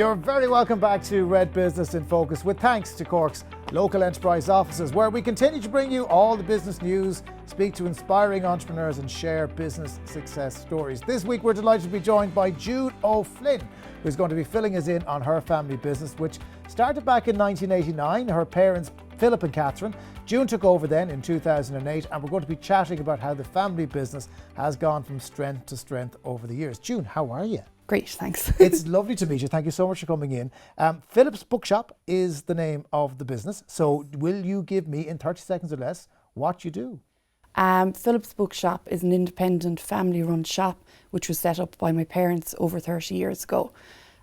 You're very welcome back to Red Business in Focus, with thanks to Cork's local enterprise offices, where we continue to bring you all the business news, speak to inspiring entrepreneurs and share business success stories. This week we're delighted to be joined by Jude O'Flynn, who's going to be filling us in on her family business, which started back in 1989. Her parents, Philip and Catherine. June took over then in 2008, and we're going to be chatting about how the family business has gone from strength to strength over the years. June, how are you? Great, thanks. It's lovely to meet you. Thank you so much for coming in. Philip's Bookshop is the name of the business. So will you give me, in 30 seconds or less, what you do? Philip's Bookshop is an independent family-run shop which was set up by my parents over 30 years ago.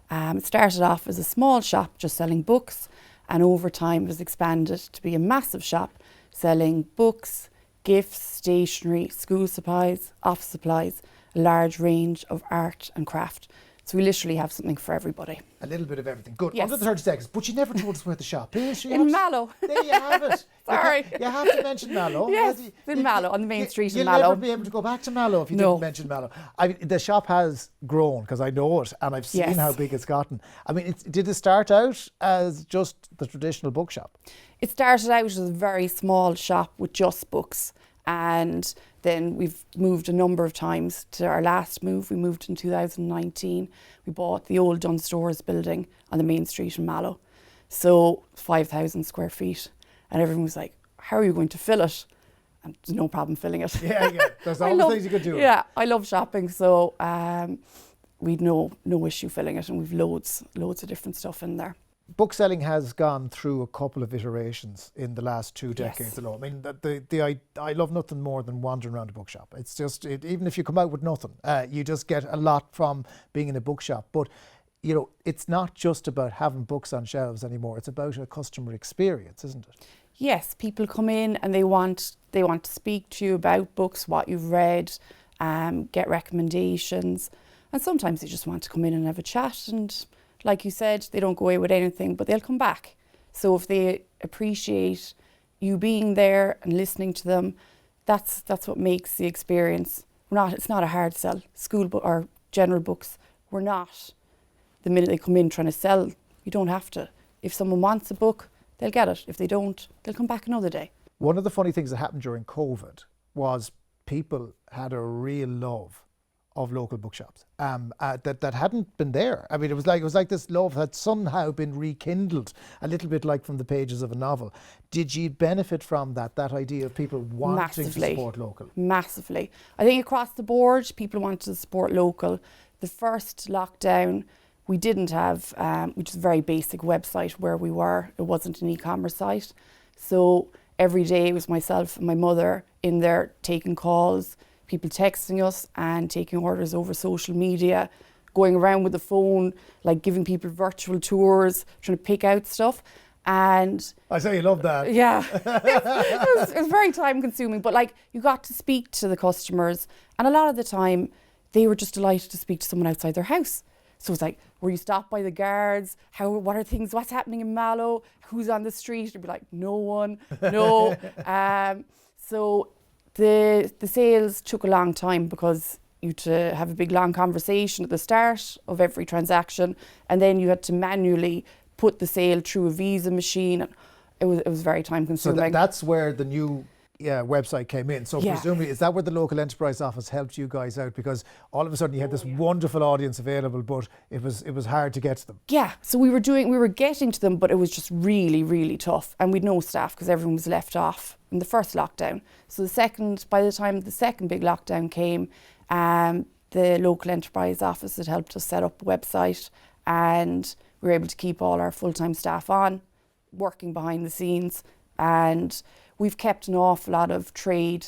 It started off as a small shop just selling books, and over time it was expanded to be a massive shop selling books, gifts, stationery, school supplies, office supplies, a large range of art and craft. So we literally have something for everybody. A little bit of everything. Good. Yes. Under the 30 seconds, but you never told us where the shop is. In Mallow. There you have it. Sorry. You have to mention Mallow. Yes, in Mallow, on the main street in Mallow. You'll never Mallow. be able to go back to Mallow if you didn't mention Mallow. The shop has grown, because I know it, and I've seen how big it's gotten. I mean, did it start out as just the traditional bookshop? It started out as a very small shop with just books. And then we've moved a number of times. To our last move, we moved in 2019. We bought the old Dunn Stores building on the main street in Mallow. So 5,000 square feet. And everyone was like, how are you going to fill it? And there's no problem filling it. Yeah. There's all the things you could do. Yeah, I love shopping. So we'd no issue filling it. And we've loads of different stuff in there. Bookselling has gone through a couple of iterations in the last 2 decades alone. I mean, I love nothing more than wandering around a bookshop. It's just, even if you come out with nothing, you just get a lot from being in a bookshop. But, you know, it's not just about having books on shelves anymore. It's about a customer experience, isn't it? Yes, people come in and they want to speak to you about books, what you've read, get recommendations. And sometimes they just want to come in and have a chat, and like you said, they don't go away with anything, but they'll come back. So if they appreciate you being there and listening to them, that's what makes the experience. It's not a hard sell. School book or general books, we're not. The minute they come in trying to sell, you don't have to. If someone wants a book, they'll get it. If they don't, they'll come back another day. One of the funny things that happened during COVID was people had a real love of local bookshops that hadn't been there. I mean, it was like this love had somehow been rekindled, a little bit like from the pages of a novel. Did you benefit from that idea of people wanting to support local? Massively. I think across the board, people wanted to support local. The first lockdown, we didn't have, which is a very basic website where we were. It wasn't an e-commerce site. So every day it was myself and my mother in there taking calls, people texting us and taking orders over social media, going around with the phone, like giving people virtual tours, trying to pick out stuff. And I say you love that. Yeah, it was very time consuming, but like you got to speak to the customers, and a lot of the time they were just delighted to speak to someone outside their house. So it's like, were you stopped by the guards? What's happening in Mallow? Who's on the street? You'd be like, no one, no. So the sales took a long time because you had to have a big long conversation at the start of every transaction, and then you had to manually put the sale through a Visa machine. It was very time consuming. So that's where the new website came in. So presumably, is that where the local enterprise office helped you guys out? Because all of a sudden you had this wonderful audience available, but it was hard to get to them. Yeah, so we were getting to them, but it was just really, really tough. And we'd no staff because everyone was left off in the first lockdown. So by the time the second big lockdown came, the local enterprise office had helped us set up a website, and we were able to keep all our full-time staff on, working behind the scenes. And we've kept an awful lot of trade.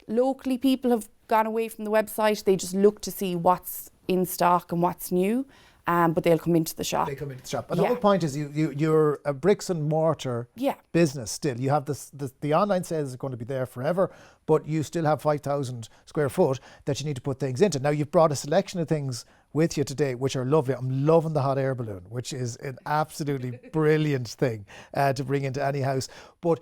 Locally, people have gone away from the website. They just look to see what's in stock and what's new, but they'll come into the shop. They come into the shop. And the whole point is you're a bricks and mortar business still. You have the online sales are going to be there forever, but you still have 5,000 square foot that you need to put things into. Now, you've brought a selection of things with you today, which are lovely. I'm loving the hot air balloon, which is an absolutely brilliant thing to bring into any house. But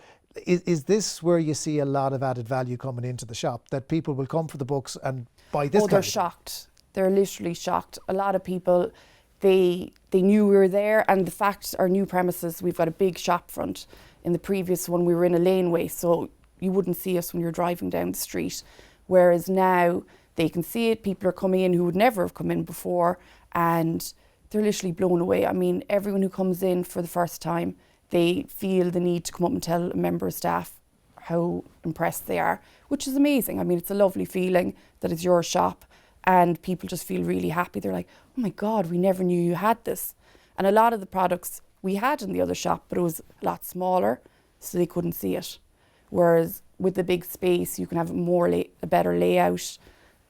is this where you see a lot of added value coming into the shop, that people will come for the books and buy this? They're shocked. They're literally shocked. A lot of people, they knew we were there, and the fact our new premises, we've got a big shop front. In the previous one, we were in a laneway, so you wouldn't see us when you're driving down the street. Whereas now they can see it. People are coming in who would never have come in before, and they're literally blown away. I mean, everyone who comes in for the first time, they feel the need to come up and tell a member of staff how impressed they are, which is amazing. I mean, it's a lovely feeling that it's your shop, and people just feel really happy. They're like, oh my God, we never knew you had this. And a lot of the products we had in the other shop, but it was a lot smaller, so they couldn't see it. Whereas with the big space, you can have a better layout,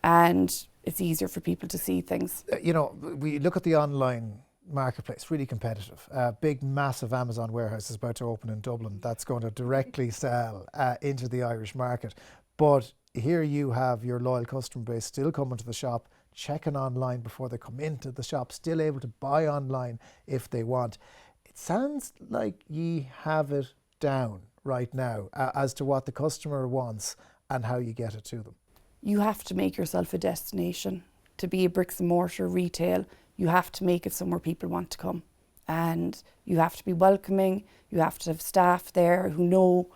and it's easier for people to see things. You know, we look at the online marketplace, really competitive. Big, massive Amazon warehouse is about to open in Dublin. That's going to directly sell into the Irish market. But here you have your loyal customer base still coming to the shop, checking online before they come into the shop, still able to buy online if they want. It sounds like ye have it down right now as to what the customer wants and how you get it to them. You have to make yourself a destination. To be a bricks and mortar retail, you have to make it somewhere people want to come. And you have to be welcoming, you have to have staff there who know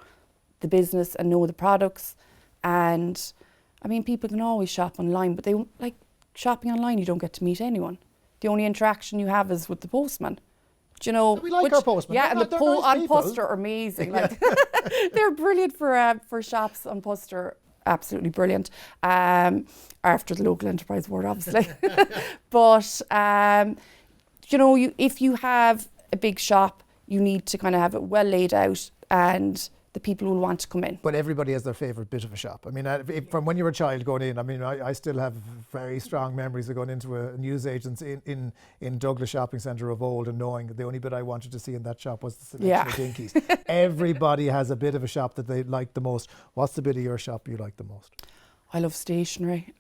the business and know the products. And I mean, people can always shop online, but they like shopping online, you don't get to meet anyone. The only interaction you have is with the postman. Do you know? We like our postman. Yeah, and the nice on Puster are amazing. Like, they're brilliant for shops on Puster. Absolutely brilliant. After the local enterprise award, obviously. But you know, if you have a big shop, you need to kind of have it well laid out, and the people will want to come in. But everybody has their favourite bit of a shop. I mean, from when you were a child going in, I mean, I still have very strong memories of going into a newsagent's in Douglas Shopping Centre of old and knowing that the only bit I wanted to see in that shop was the selection of dinkies. Everybody has a bit of a shop that they like the most. What's the bit of your shop you like the most? I love stationery,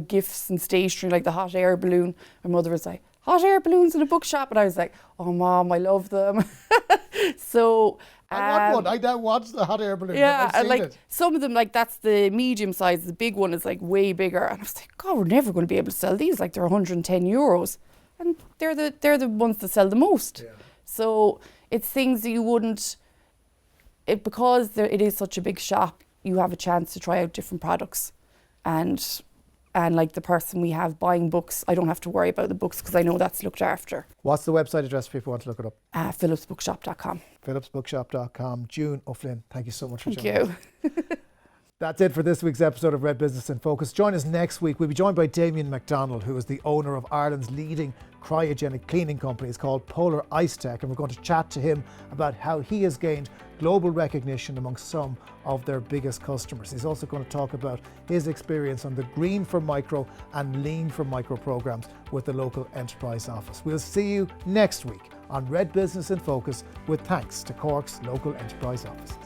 gifts and stationery, like the hot air balloon. My mother was like, hot air balloons in a bookshop, and I was like, oh Mom, I love them. So I want one. I now want the hot air balloon. yeah, I've and like it. some of them, like that's the medium size. The big one is like way bigger, and I was like, God, we're never going to be able to sell these. Like they're 110 euros, and they're the ones that sell the most. Yeah. So it's things that you wouldn't. Because it is such a big shop, you have a chance to try out different products, and like the person we have buying books, I don't have to worry about the books because I know that's looked after. What's the website address if people want to look it up? phillipsbookshop.com. phillipsbookshop.com. June O'Flynn, thank you so much for Thank joining you. us. That's it for this week's episode of Red Business in Focus. Join us next week. We'll be joined by Damien MacDonald, who is the owner of Ireland's leading cryogenic cleaning company. It's called Polar Ice Tech, and we're going to chat to him about how he has gained global recognition among some of their biggest customers. He's also going to talk about his experience on the Green for Micro and Lean for Micro programs with the local enterprise office. We'll see you next week on Red Business in Focus, with thanks to Cork's local enterprise offices.